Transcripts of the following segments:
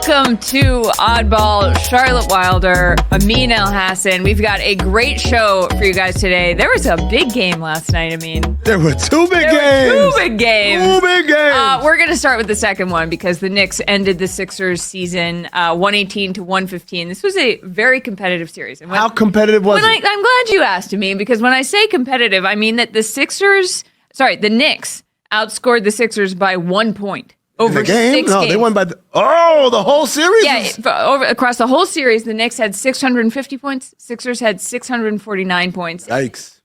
Welcome to Oddball, Charlotte Wilder, Amin Elhassan. We've got a great show for you guys today. There was a big game last night, Amin. There were two big games. We're going to start with the second one because the Knicks ended the Sixers season 118-115. This was a very competitive series. And how competitive was it? I'm glad you asked, Amin, because when I say competitive, I mean that the Knicks outscored the Sixers by 1 point. Over the game? 6 games. They won by the whole series? Yeah, across the whole series, the Knicks had 650 points. Sixers had 649 points. Yikes.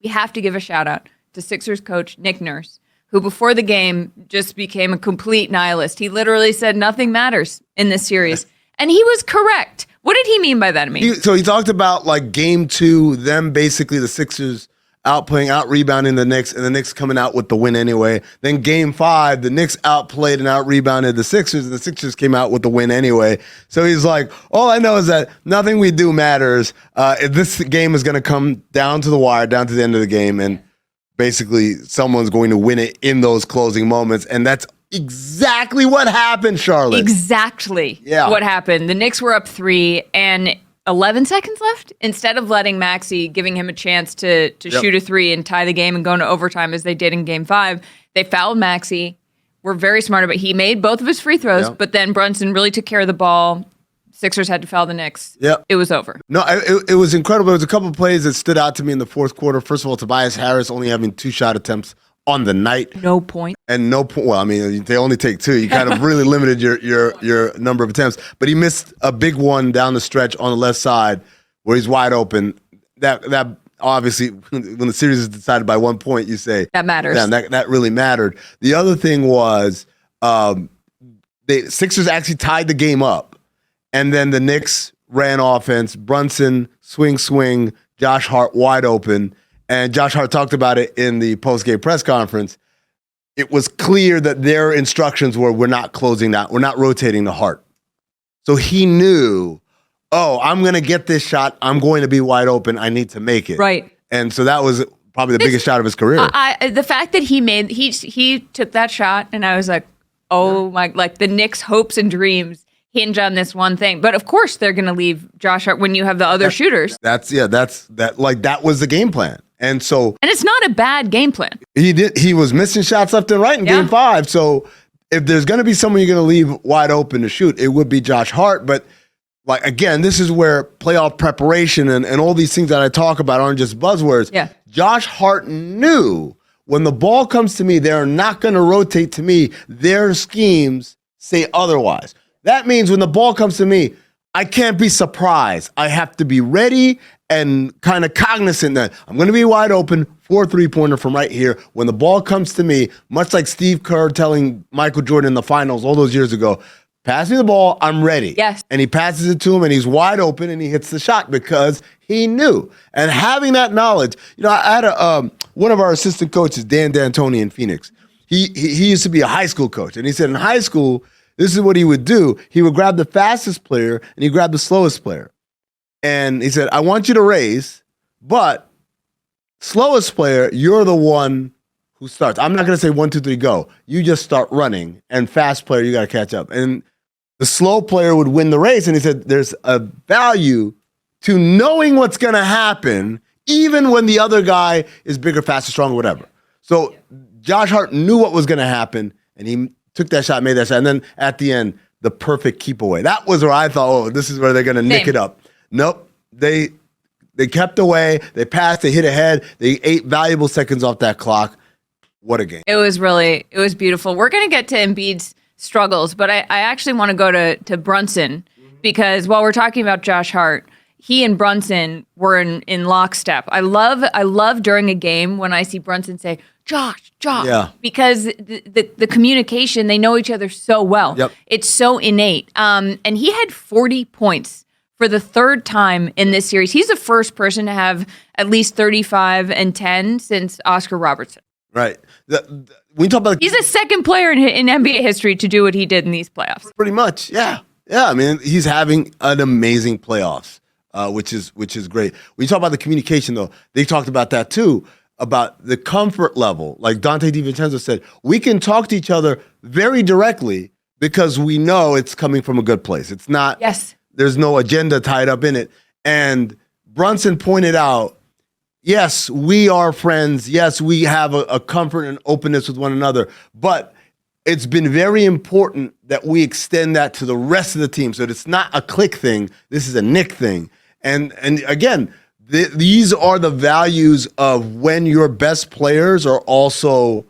We have to give a shout out to Sixers coach Nick Nurse, who before the game just became a complete nihilist. He literally said nothing matters in this series. And he was correct. What did he mean by that, Amin? So he talked about like game 2, them basically the Sixers out-rebounding the Knicks, and the Knicks coming out with the win anyway. Then game 5, the Knicks outplayed and out-rebounded the Sixers, and the Sixers came out with the win anyway. So he's like, all I know is that nothing we do matters. This game is going to come down to the wire, down to the end of the game, and basically someone's going to win it in those closing moments, and that's exactly what happened, Charlotte. Exactly what happened. The Knicks were up 3, and 11 seconds left. Instead of letting Maxey, giving him a chance to shoot a 3 and tie the game and go into overtime as they did in game 5, they fouled Maxey. Were very smart about it. He made both of his free throws, but then Brunson really took care of the ball. Sixers had to foul the Knicks. It was over. No, it was incredible. There was a couple of plays that stood out to me in the fourth quarter. First of all, Tobias Harris only having 2 shot attempts on the night. No point. And no point. Well, I mean, they only take 2. You kind of really limited your number of attempts. But he missed a big one down the stretch on the left side where he's wide open. That obviously, when the series is decided by 1 point, you say that matters. Damn, that really mattered. The other thing was the Sixers actually tied the game up, and then the Knicks ran offense. Brunson swing, Josh Hart wide open. And Josh Hart talked about it in the post-game press conference. It was clear that their instructions were, we're not closing that. We're not rotating the Hart. So he knew, I'm going to get this shot. I'm going to be wide open. I need to make it. Right. And so that was probably the biggest shot of his career. The fact that he took that shot, and I was like, the Knicks' hopes and dreams hinge on this one thing. But of course they're going to leave Josh Hart when you have the other shooters. That was the game plan. And it's not a bad game plan. He was missing shots left and right in game 5. So if there's going to be someone you're going to leave wide open to shoot, it would be Josh Hart. But like, again, this is where playoff preparation and all these things that I talk about aren't just buzzwords. Yeah. Josh Hart knew when the ball comes to me, they're not going to rotate to me. Their schemes say otherwise. That means when the ball comes to me, I can't be surprised. I have to be ready and kind of cognizant that I'm going to be wide open for a 3-pointer from right here. When the ball comes to me, much like Steve Kerr telling Michael Jordan in the finals all those years ago, pass me the ball, I'm ready. Yes. And he passes it to him, and he's wide open, and he hits the shot because he knew. And having that knowledge, I had one of our assistant coaches, Dan D'Antoni in Phoenix. He used to be a high school coach, and he said in high school, this is what he would do. He would grab the fastest player, and he'd grab the slowest player. And he said, I want you to race, but slowest player, you're the one who starts. I'm not going to say 1, 2, 3, go. You just start running. And fast player, you got to catch up. And the slow player would win the race. And he said, there's a value to knowing what's going to happen, even when the other guy is bigger, faster, stronger, whatever. So Josh Hart knew what was going to happen, and he took that shot, made that shot. And then at the end, the perfect keep away. That was where I thought, this is where they're going to nick it up. Nope. They kept away. They passed. They hit ahead. They ate valuable seconds off that clock. What a game. It was beautiful. We're going to get to Embiid's struggles, but I actually want to go to Brunson because while we're talking about Josh Hart, he and Brunson were in lockstep. I love during a game when I see Brunson say, Josh, because the communication, they know each other so well. Yep. It's so innate. And he had 40 points for the 3rd time in this series. He's the first person to have at least 35 and 10 since Oscar Robertson. Right. We talk about he's the 2nd player in NBA history to do what he did in these playoffs. Pretty much, yeah. I mean, he's having an amazing playoffs, which is great. When you talk about the communication, though, they talked about that too, about the comfort level. Like Dante DiVincenzo said, we can talk to each other very directly, because we know it's coming from a good place. It's not, there's no agenda tied up in it. And Brunson pointed out, yes, we are friends. Yes, we have a comfort and openness with one another. But it's been very important that we extend that to the rest of the team. So it's not a clique thing. This is a Knick thing. And again, these are the values of when your best players are also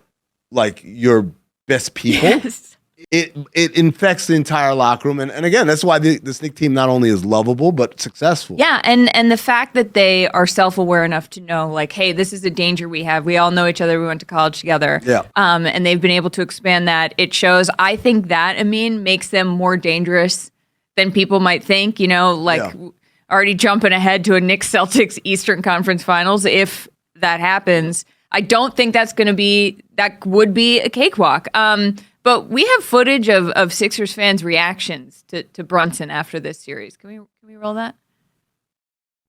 like your best people. Yes. It infects the entire locker room. And again, that's why this Knicks team not only is lovable, but successful. Yeah, and the fact that they are self-aware enough to know, like, hey, this is a danger we have. We all know each other. We went to college together. Yeah. And they've been able to expand that. It shows, I think that, Amin, makes them more dangerous than people might think. Already jumping ahead to a Knicks-Celtics Eastern Conference Finals, if that happens. I don't think that would be a cakewalk. But we have footage of Sixers fans' reactions to Brunson after this series. Can we roll that?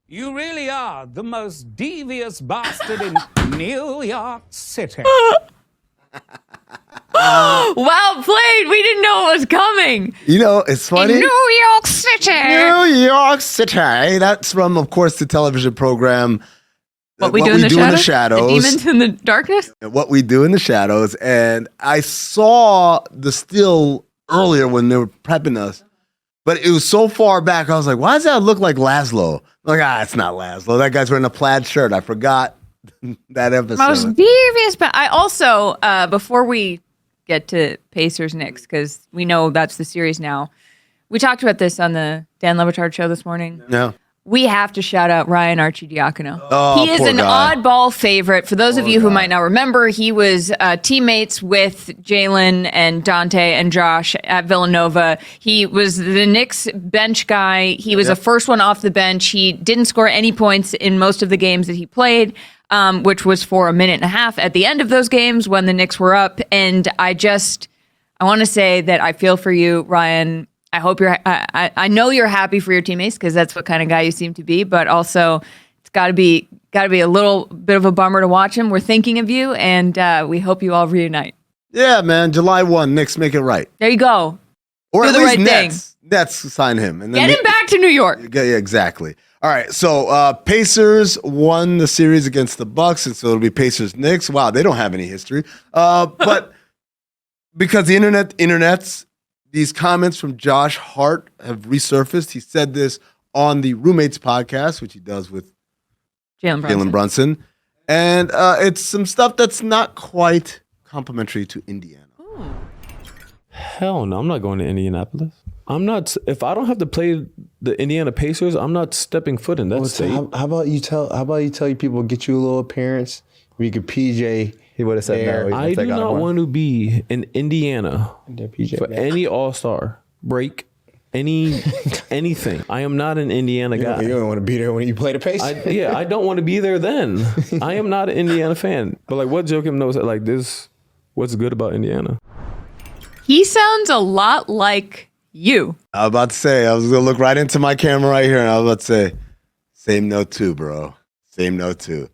You really are the most devious bastard in New York City. Well played. We didn't know it was coming. It's funny. In New York City. New York City. That's from, of course, the television program. What we do in the shadows. The demons in the darkness? What we do in the shadows. And I saw the still earlier when they were prepping us, but it was so far back. I was like, why does that look like Laszlo? I'm like, it's not Laszlo. That guy's wearing a plaid shirt. I forgot that episode. Most devious. But I also, before we get to Pacers Knicks, because we know that's the series now, we talked about this on the Dan Le Batard show this morning. Yeah. We have to shout out Ryan Arcidiacono. Oh, he is an oddball favorite. For those of you who might not remember, he was teammates with Jalen and Dante and Josh at Villanova. He was the Knicks bench guy. He was the first one off the bench. He didn't score any points in most of the games that he played, which was for a minute and a half at the end of those games when the Knicks were up. And I want to say that I feel for you, Ryan. I hope I know you're happy for your teammates because that's what kind of guy you seem to be. But also, it's got to be a little bit of a bummer to watch him. We're thinking of you, and we hope you all reunite. Yeah, man. July 1, Knicks make it right. There you go. Or do at the least right Nets. thing. Nets sign him. And then get him back to New York. Yeah, exactly. All right. So Pacers won the series against the Bucks, and so it'll be Pacers Knicks. Wow, they don't have any history. But because the internet's these comments from Josh Hart have resurfaced. He said this on the Roommates podcast, which he does with Jalen Brunson. And it's some stuff that's not quite complimentary to Indiana. Ooh. Hell no, I'm not going to Indianapolis. I'm not. If I don't have to play the Indiana Pacers, I'm not stepping foot in that state. How about you tell your people, get you a little appearance where you could PJ. He would have said no. I do not want to be in Indiana for any All-Star break, anything. I am not an Indiana guy. You don't want to be there when you play the Pacers. I don't want to be there then. I am not an Indiana fan. But like, what Joakim knows, like this, what's good about Indiana? He sounds a lot like you. I was about to say, I was going to look right into my camera right here, and I was about to say, same note too, bro. Same note too.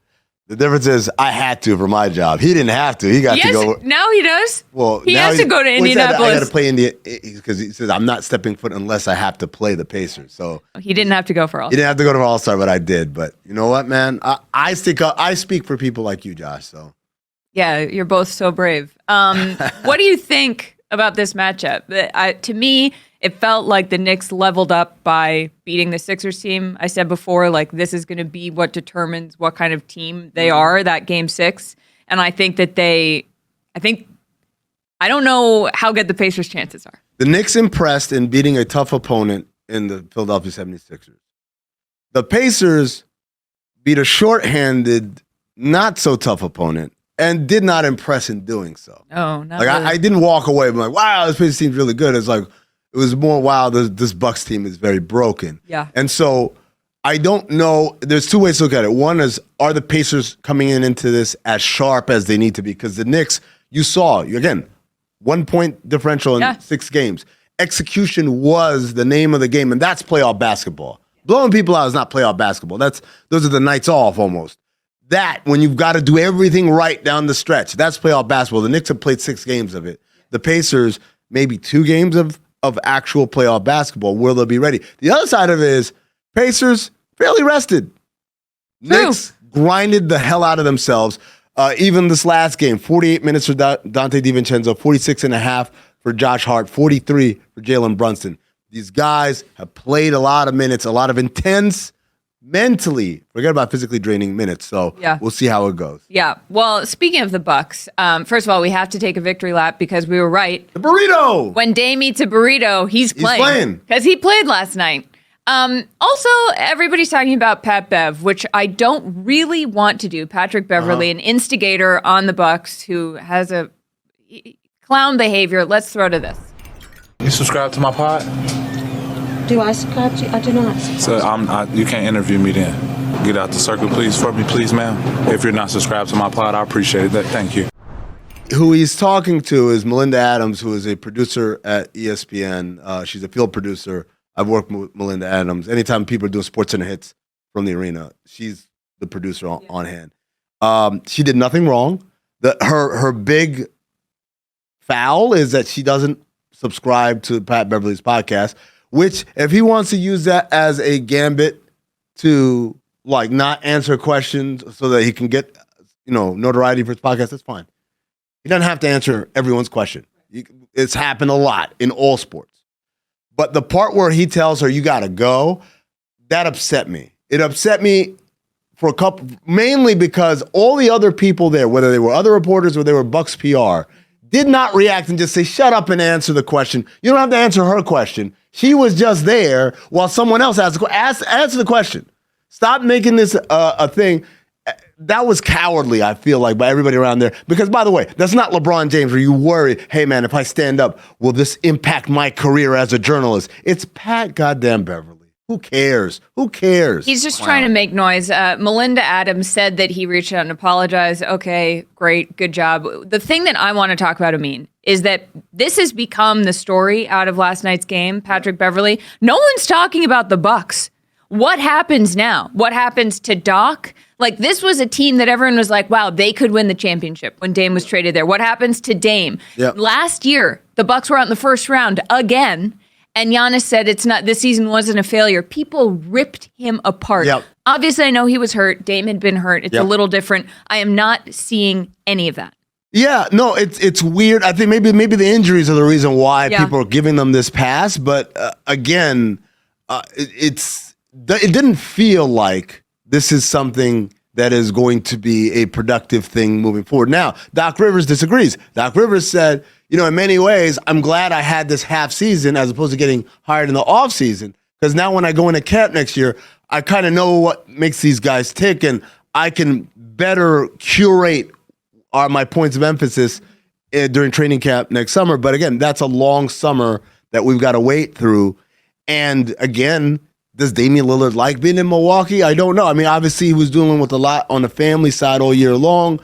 The difference is I had to for my job. He didn't have to. He got to go. Now he does. Well, he has to go to Indianapolis. I got to play India because he says I'm not stepping foot unless I have to play the Pacers. So he didn't have to go for All-Star. He didn't have to go to All-Star, but I did. But you know what, man? I speak for people like you, Josh. So yeah, you're both so brave. What do you think about this matchup? To me, it felt like the Knicks leveled up by beating the Sixers team. I said before, like, this is going to be what determines what kind of team they are, that Game 6. And I think that I don't know how good the Pacers' chances are. The Knicks impressed in beating a tough opponent in the Philadelphia 76ers. The Pacers beat a shorthanded, not so tough opponent and did not impress in doing so. Oh, not like really. I didn't walk away. I'm like, wow, this Pacers team's really good. It's like, it was more, wow, this Bucks team is very broken. Yeah. And so I don't know. There's two ways to look at it. One is, are the Pacers coming into this as sharp as they need to be? Because the Knicks, you saw, again, 1 point differential in 6 games. Execution was the name of the game, and that's playoff basketball. Blowing people out is not playoff basketball. Those are the nights off almost. That, when you've got to do everything right down the stretch, that's playoff basketball. The Knicks have played 6 games of it. The Pacers, maybe 2 games of actual playoff basketball. Will they be ready? The other side of it is Pacers fairly rested. Knicks grinded the hell out of themselves. Even this last game, 48 minutes for Dante DiVincenzo, 46.5 for Josh Hart, 43 for Jalen Brunson. These guys have played a lot of minutes, a lot of intense, mentally, forget about physically draining minutes. So we'll see how it goes. Yeah. Well, speaking of the Bucks, first of all, we have to take a victory lap because we were right. The burrito! When Dame eats a burrito, he's playing. Because he played last night. Also, everybody's talking about Pat Bev, which I don't really want to do. Patrick Beverley, an instigator on the Bucks who has a clown behavior. Let's throw to this. You subscribe to my pod? Do I subscribe to you? I do not. So you can't interview me then. Get out the circle, please, for me, please, ma'am. If you're not subscribed to my pod, I appreciate that. Thank you. Who he's talking to is Melinda Adams, who is a producer at ESPN. She's a field producer. I've worked with Melinda Adams. Anytime people are doing Sports Center hits from the arena, she's the producer on hand. She did nothing wrong. Her big foul is that she doesn't subscribe to Pat Beverley's podcast, which if he wants to use that as a gambit to like not answer questions so that he can get notoriety for his podcast, that's fine. He doesn't have to answer everyone's question. It's happened a lot in all sports. But the part where he tells her, you got to go, that upset me. It upset me for mainly because all the other people there, whether they were other reporters or they were Bucks PR, did not react and just say, shut up and answer the question. You don't have to answer her question. She was just there while someone else answer the question. Stop making this a thing. That was cowardly, I feel like, by everybody around there. Because, by the way, that's not LeBron James where you worry, hey, man, if I stand up, will this impact my career as a journalist? It's Pat goddamn Beverley. Who cares? Who cares? He's just trying to make noise. Melinda Adams said that he reached out and apologized. Okay, great, good job. The thing that I want to talk about, Amin, is that this has become the story out of last night's game, Patrick Beverley. No one's talking about the Bucks. What happens now? What happens to Doc? Like, this was a team that everyone was like, wow, they could win the championship when Dame was traded there. What happens to Dame? Yep. Last year, the Bucks were out in the first round again, and Giannis said this season wasn't a failure. People ripped him apart. Yep. Obviously, I know he was hurt. Dame had been hurt. It's a little different. I am not seeing any of that. Yeah, no, it's weird. I think maybe the injuries are the reason why people are giving them this pass. But again, it didn't feel like this is something that is going to be a productive thing moving forward. Now, Doc Rivers disagrees. Doc Rivers said, in many ways, I'm glad I had this half season as opposed to getting hired in the off season, because now when I go into camp next year, I kind of know what makes these guys tick, and I can better curate my points of emphasis during training camp next summer. But again, that's a long summer that we've got to wait through. And again, does Damian Lillard like being in Milwaukee? I don't know. I mean, obviously he was dealing with a lot on the family side all year long.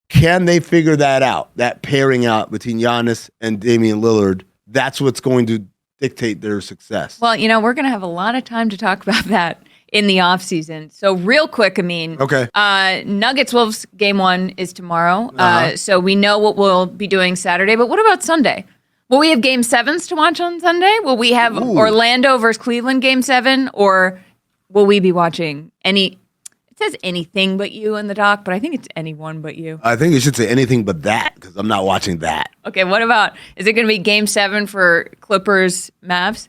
Can they figure that out? That pairing out between Giannis and Damian Lillard, that's what's going to dictate their success. Well, we're going to have a lot of time to talk about that in the offseason. So real quick, Amin. Okay. Nuggets-Wolves game 1 is tomorrow. So we know what we'll be doing Saturday. But what about Sunday? Will we have game 7s to watch on Sunday? Will we have Orlando versus Cleveland game 7? Or will we be watching it says anything but you in the doc, but I think it's anyone but you. I think you should say anything but that, because I'm not watching that. Okay, what about, is it going to be game 7 for Clippers Mavs?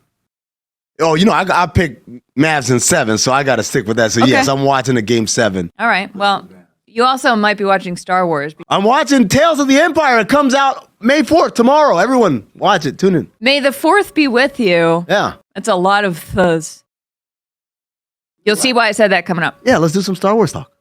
Oh, I picked Mavs in 7, so I got to stick with that. So yes, I'm watching the game 7. All right, well, you also might be watching Star Wars. I'm watching Tales of the Empire. It comes out May 4th, tomorrow. Everyone, watch it. Tune in. May the 4th be with you. Yeah. That's a lot of fuzz. You'll see why I said that coming up. Yeah, let's do some Star Wars talk.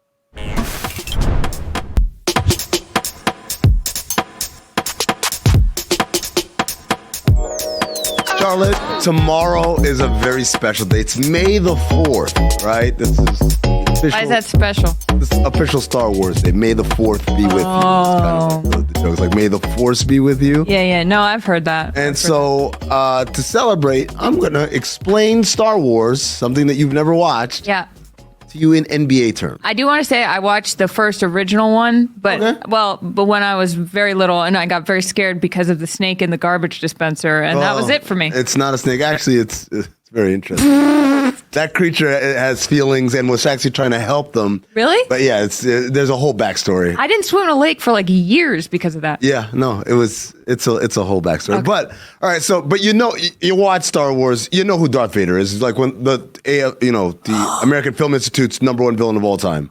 Charlotte, tomorrow is a very special day. It's May the 4th, right? This is official. Why is that special? This is official Star Wars Day. May the 4th be with you. Oh. The joke's like, may the Force be with you. Yeah. No, I've heard that. And so to celebrate, I'm going to explain Star Wars, something that you've never watched. Yeah. To to you in NBA terms? I do want to say I watched the first original one, but when I was very little, and I got very scared because of the snake in the garbage dispenser, and that was it for me. It's not a snake. Actually, it's very interesting. That creature has feelings and was actually trying to help them. Really? But yeah, there's a whole backstory. I didn't swim in a lake for like years because of that. Yeah, no, it's a whole backstory. Okay. But all right, but you watch Star Wars, you know who Darth Vader is. It's like when the American Film Institute's #1 villain of all time.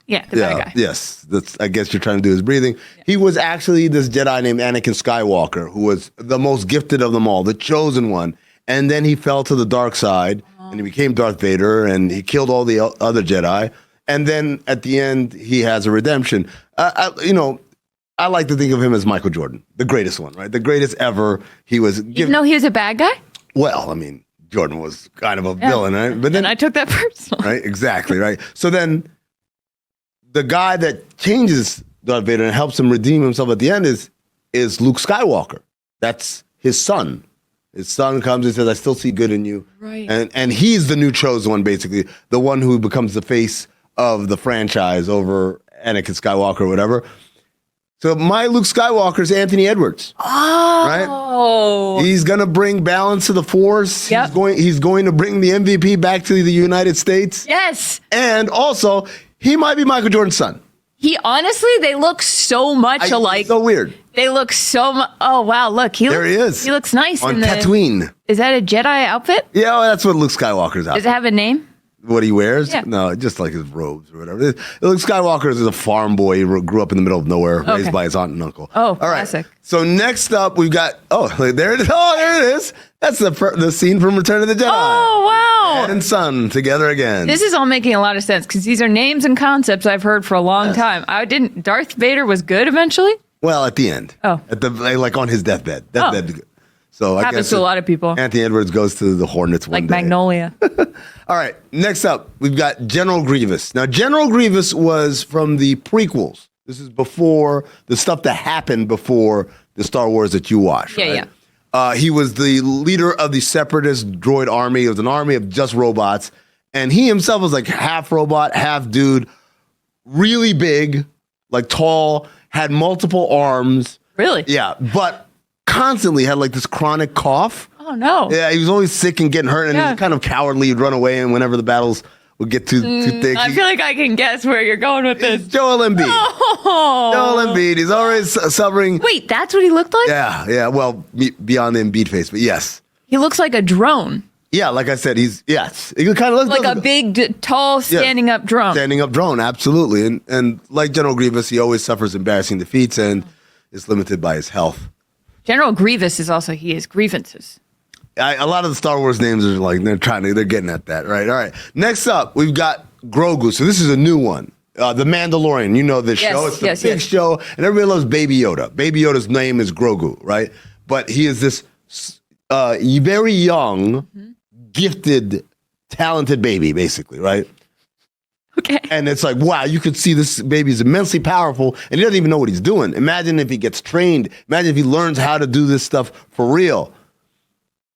Yeah, the bad guy. Yes, I guess you're trying to do his breathing. Yeah. He was actually this Jedi named Anakin Skywalker, who was the most gifted of them all, the chosen one. And then he fell to the dark side, and he became Darth Vader, and he killed all the other Jedi. And then at the end, he has a redemption. I like to think of him as Michael Jordan, the greatest one, right? The greatest ever. He was. Even though he was a bad guy? Well, I mean, Jordan was kind of a villain, right? But then I took that personally. Right, exactly, right. So then the guy that changes Darth Vader and helps him redeem himself at the end is Luke Skywalker. That's his son. His son comes and says, I still see good in you. Right. And he's the new chosen one, basically. The one who becomes the face of the franchise over Anakin Skywalker or whatever. So my Luke Skywalker is Anthony Edwards. Oh. Right? He's going to bring balance to the Force. Yep. He's going to bring the MVP back to the United States. Yes. And also, he might be Michael Jordan's son. They look so much alike. It's so weird. They look so much. Oh, wow. Look, there he is. He looks nice. On Tatooine. Is that a Jedi outfit? Yeah, well, that's what Luke Skywalker's outfit. Does it have a name? What he wears? Yeah. No, just like his robes or whatever. Luke Skywalker is a farm boy. He grew up in the middle of nowhere, raised by his aunt and uncle. Oh, all right. classic. So next up, we've got, there it is. Oh, there it is. That's the scene from Return of the Jedi. Oh, wow. Dad and son together again. This is all making a lot of sense because these are names and concepts I've heard for a long time. Darth Vader was good eventually? Well, at the end. Oh. Like on his deathbed. So I happens guess to a lot of people. Anthony Edwards goes to the Hornets one day. Like Magnolia. All right, next up, we've got General Grievous. Now, General Grievous was from the prequels. This is before the stuff that happened before the Star Wars that you watched. Yeah. He was the leader of the Separatist droid army. It was an army of just robots. And he himself was like half robot, half dude, really big, like tall, had multiple arms. Really? Yeah, but constantly had like this chronic cough. Oh, no. Yeah, he was always sick and getting hurt, and he was kind of cowardly. He'd run away, and whenever the battles would get too thick. I feel like I can guess where you're going with this. Joel Embiid. Oh. Joel Embiid. He's always suffering. Wait, that's what he looked like? Yeah. Well, beyond the Embiid face, but yes. He looks like a drone. Yeah, like I said, he kind of looks like a big, tall, standing up drone. Standing up drone, absolutely. And like General Grievous, he always suffers embarrassing defeats and is limited by his health. General Grievous he has grievances. A lot of the Star Wars names are like, they're getting at that, right? All right. Next up, we've got Grogu. So this is a new one. The Mandalorian, you know this show. It's the big show, and everybody loves Baby Yoda. Baby Yoda's name is Grogu, right? But he is this very young, gifted, talented baby, basically, right? Okay. And it's like, wow, you could see this baby is immensely powerful, and he doesn't even know what he's doing. Imagine if he gets trained. Imagine if he learns how to do this stuff for real.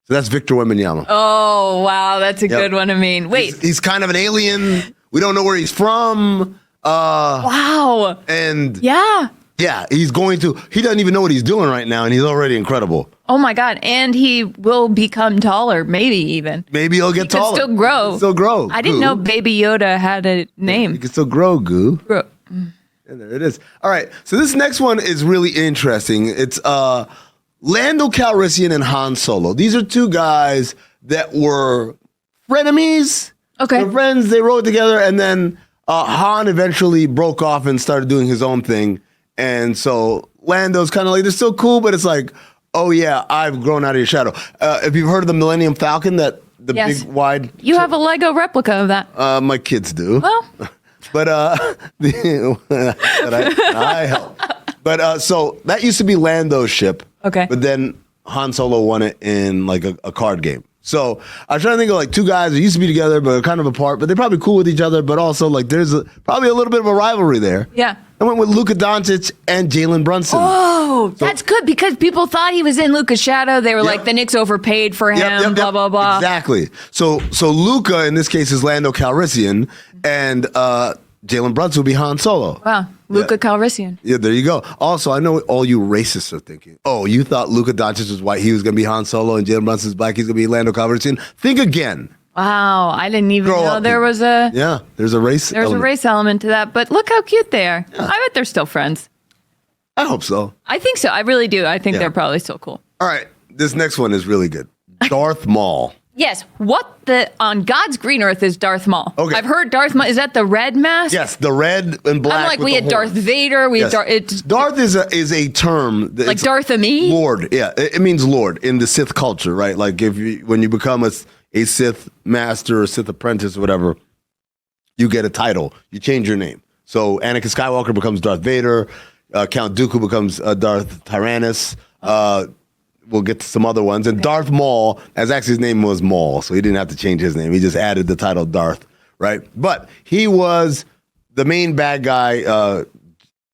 So that's Victor Wembanyama. Oh, wow. That's a good one. I mean, wait. He's kind of an alien. We don't know where he's from. Wow. And yeah, he doesn't even know what he's doing right now, and he's already incredible. Oh my God. And he will become taller, maybe even. Maybe he'll get taller. He can still grow. I didn't know Baby Yoda had a name. He can still grow, Goo. Grow. And there it is. All right. So this next one is really interesting. It's Lando Calrissian and Han Solo. These are two guys that were frenemies. Okay. They're friends. They rode together, and then Han eventually broke off and started doing his own thing. And so Lando's kind of like, they're still cool, but it's like, oh yeah, I've grown out of your shadow. If you've heard of the Millennium Falcon, big wide. You have a Lego replica of that. My kids do. Well. But I help. But so that used to be Lando's ship. Okay. But then Han Solo won it in like a card game. So I was trying to think of like two guys that used to be together but are kind of apart, but they're probably cool with each other. But also like there's probably a little bit of a rivalry there. Yeah. I went with Luka Doncic and Jalen Brunson. Oh, that's good because people thought he was in Luka's shadow. They were like, the Knicks overpaid for him, blah, blah, blah. Exactly. So Luka, in this case, is Lando Calrissian, and Jalen Brunson will be Han Solo. Wow. Luka Calrissian. Yeah, there you go. Also, I know what all you racists are thinking. Oh, you thought Luka Doncic was white, he was going to be Han Solo, and Jalen Brunson's black, he's going to be Lando Calrissian. Think again. Wow, I didn't even know there was a... Yeah, there's a race There's a race element to that, but look how cute they are. Yeah. I bet they're still friends. I hope so. I think so. I really do. I think they're probably still cool. All right, this next one is really good. Darth Maul. Yes, on God's green earth is Darth Maul? Okay. I've heard Darth Maul, is that the red mask? Yes, the red and black. I'm like, we had Darth Vader, we had Darth is a term. Like Darth Ami? Lord, yeah, it means Lord in the Sith culture, right? Like when you become a Sith master or Sith apprentice or whatever, you get a title. You change your name. So Anakin Skywalker becomes Darth Vader. Count Dooku becomes Darth Tyrannus. We'll get to some other ones. And Darth Maul, as actually his name was Maul, so he didn't have to change his name. He just added the title Darth, right? But he was the main bad guy,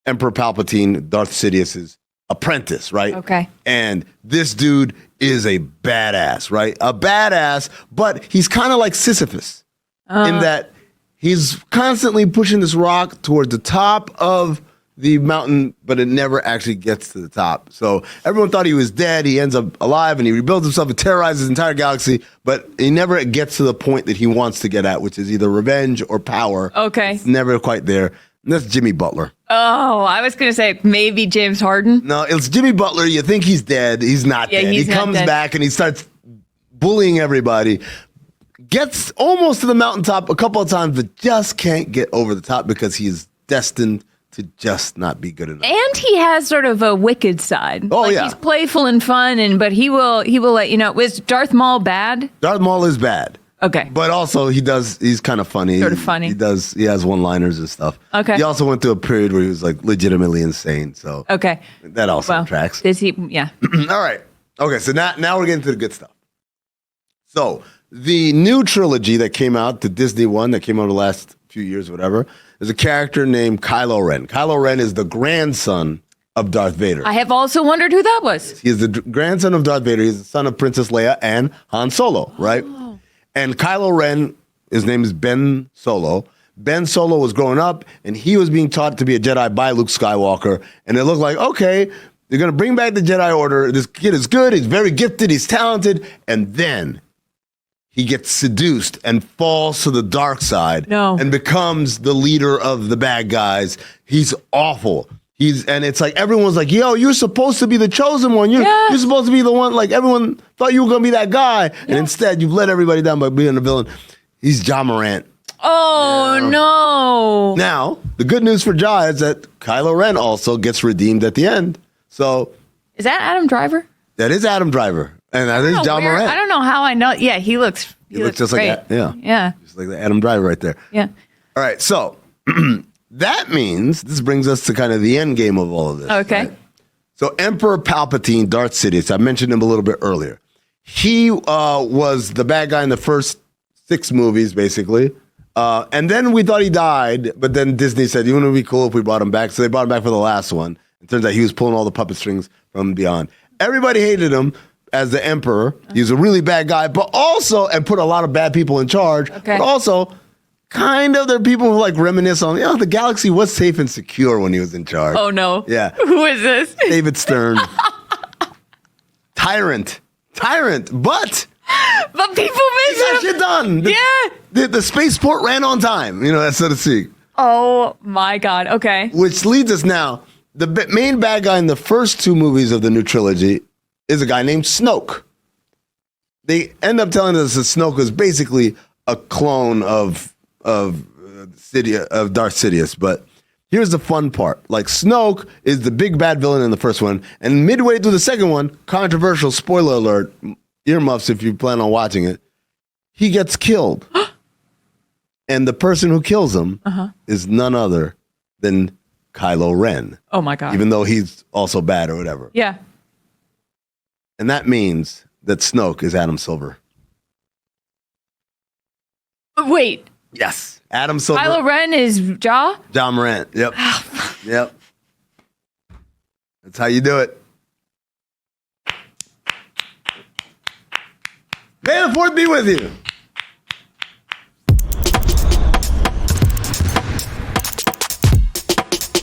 Emperor Palpatine, Darth Sidious's apprentice, right? Okay. And this dude is a badass, right? A badass, but he's kind of like Sisyphus in that he's constantly pushing this rock toward the top of the mountain, but it never actually gets to the top. So everyone thought he was dead. He ends up alive and he rebuilds himself and terrorizes his entire galaxy, but he never gets to the point that he wants to get at, which is either revenge or power. Okay. It's never quite there. And that's Jimmy Butler. Oh, I was going to say maybe James Harden. No, it's Jimmy Butler. You think he's dead. He's not dead. He comes back and he starts bullying everybody. Gets almost to the mountaintop a couple of times, but just can't get over the top because he's destined to just not be good enough. And he has sort of a wicked side. Oh, yeah. He's playful and fun, but he will let you know. Was Darth Maul bad? Darth Maul is bad. Okay. But also he's kind of funny. Sort of funny. He has one-liners and stuff. Okay. He also went through a period where he was like legitimately insane. So okay. That also tracks. Is he? Yeah. All right. Okay, so now we're getting to the good stuff. So the new trilogy that came out, the Disney one that came out the last few years, whatever, there's a character named Kylo Ren. Kylo Ren is the grandson of Darth Vader. I have also wondered who that was. He is the grandson of Darth Vader. He's the son of Princess Leia and Han Solo, right? Oh. And Kylo Ren, his name is Ben Solo. Ben Solo was growing up, and he was being taught to be a Jedi by Luke Skywalker. And it looked like, okay, they're going to bring back the Jedi Order. This kid is good. He's very gifted. He's talented. And then he gets seduced and falls to the dark side and becomes the leader of the bad guys. He's awful. And it's like everyone's like, yo, you're supposed to be the chosen one. You're supposed to be the one. Like everyone thought you were going to be that guy. Yeah. And instead, you've let everybody down by being a villain. He's Ja Morant. Oh, no. Now, the good news for Ja is that Kylo Ren also gets redeemed at the end. So, is that Adam Driver? That is Adam Driver. And that is Ja Morant. I don't know how I know. Yeah, he looks just great. like that. Yeah. Just like the Adam Driver right there. Yeah. All right. So that means this brings us to kind of the end game of all of this. Okay. Right? So Emperor Palpatine, Darth Sidious, I mentioned him a little bit earlier. He was the bad guy in the first 6 movies, basically. And then we thought he died, but then Disney said, you know, it would be cool if we brought him back. So they brought him back for the last one. It turns out he was pulling all the puppet strings from beyond. Everybody hated him as the emperor. He was a really bad guy, but also, and put a lot of bad people in charge, but also kind of there are people who like reminisce on, the galaxy was safe and secure when he was in charge. Oh, no. Yeah. Who is this? David Stern. Tyrant, but people miss him. Got shit done. The spaceport ran on time, that so to speak. Oh, my God. Okay. Which leads us now, the main bad guy in the first 2 movies of the new trilogy is a guy named Snoke. They end up telling us that Snoke is basically a clone of Darth Sidious, but here's the fun part. Like, Snoke is the big bad villain in the first one, and midway through the second one, controversial, spoiler alert, earmuffs if you plan on watching it, he gets killed. And the person who kills him is none other than Kylo Ren. Oh, my God. Even though he's also bad or whatever. Yeah. And that means that Snoke is Adam Silver. Wait. Yes. Adam Silver. Kylo Ren is Ja? Ja Morant. Yep. Yep. That's how you do it. May the 4th be with you.